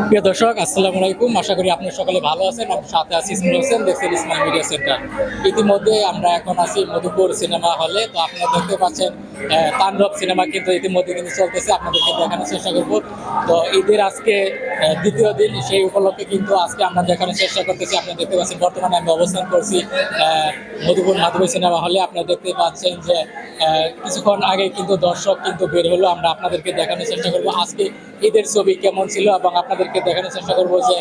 প্রিয় দর্শক, আসসালামু আলাইকুম। আশা করি আপনার সকলে ভালো আছেন। আমি সাথে আছি ইসমাইল হোসেন, দেখছেন ইসমাইল মিডিয়া সেন্টার। ইতিমধ্যে আমরা এখন আছি মধুপুর সিনেমা হলে। তো আপনারা দেখতে পাচ্ছেন তাণ্ডব সিনেমা কিন্তু ইতিমধ্যে কিন্তু চলতেছে, আপনাদেরকে দেখানোর চেষ্টা করব। তো ঈদের আজকে দ্বিতীয় দিন, সেই উপলক্ষে কিন্তু আজকে আমরা দেখানোর চেষ্টা করতেছি। আপনারা দেখতে পাচ্ছেন বর্তমানে আমি অবস্থান করছি মধুপুর মাধবী সিনেমা হলে। আপনারা দেখতে পাচ্ছেন যে কিছুক্ষণ আগে কিন্তু দর্শক কিন্তু বের হলো। আমরা আপনাদেরকে দেখানোর চেষ্টা করব আজকে ঈদের ছবি কেমন ছিল, এবং আপনাদেরকে দেখানোর চেষ্টা করবো যে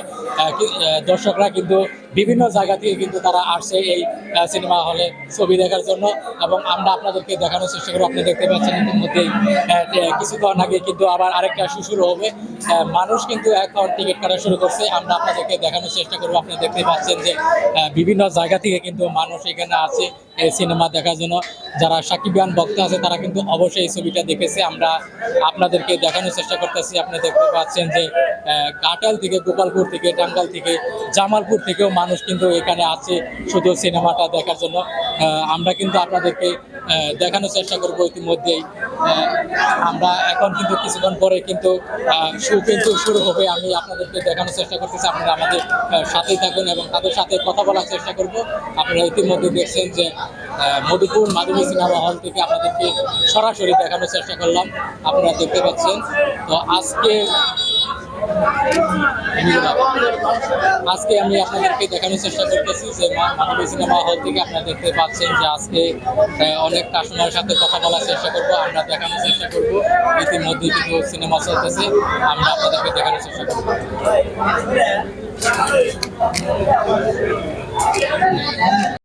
দর্শকরা কিন্তু বিভিন্ন জায়গা থেকে কিন্তু তারা আসছে এই সিনেমা হলে ছবি দেখার জন্য, এবং আমরা আপনাদেরকে দেখানোর চেষ্টা করবো। আপনি দেখতে পাচ্ছেন ইতিমধ্যেই কিছুক্ষণ আগে কিন্তু আবার আরেকটা শো শুরু হবে। মানুষ কিন্তু এখন টিকিট কাটা শুরু করছে। আমরা আপনাদেরকে দেখানোর চেষ্টা করবো। আপনি দেখতে পাচ্ছেন যে বিভিন্ন জায়গা থেকে কিন্তু মানুষ এখানে আছে এই সিনেমা দেখার জন্য। যারা সাকিবিয়ান ভক্ত আছে তারা কিন্তু অবশ্যই এই ছবিটা দেখেছে। আমরা আপনাদেরকে দেখানোর চেষ্টা করতেছি। আপনি দেখতে পাচ্ছেন যে ঘাটাল থেকে, গোপালপুর থেকে, টাঙ্গাইল থেকে, জামালপুর থেকেও মানুষ কিন্তু এখানে আছে শুধু সিনেমাটা দেখার জন্য। আমরা কিন্তু আপনাদেরকে দেখানোর চেষ্টা করবো। ইতিমধ্যেই আমরা এখন কিন্তু কিছুক্ষণ পরে কিন্তু শো কিন্তু শুরু হবে। আমি আপনাদেরকে দেখানোর চেষ্টা করতেছি। আপনারা আমাদের সাথেই থাকুন এবং তাদের সাথে কথা বলার চেষ্টা করব। আপনারা ইতিমধ্যে দেখছেন যে মধুপুর মাধবী সিনেমা হল থেকে আপনাদেরকে সরাসরি দেখানোর চেষ্টা করলাম। আপনারা দেখতে পাচ্ছেন। তো আজকে আমি আপনাদেরকে দেখানোর চেষ্টা করতেছি যে মাধবী সিনেমা হল থেকে আপনারা দেখতে পাচ্ছেন যে আজকে অনেক কাস্টমারের সাথে কথা বলার চেষ্টা করব। আমরা দেখানোর চেষ্টা করব। ইতিমধ্যে কিন্তু সিনেমা চলতেছে, আমরা আপনাদেরকে দেখানোর চেষ্টা করব।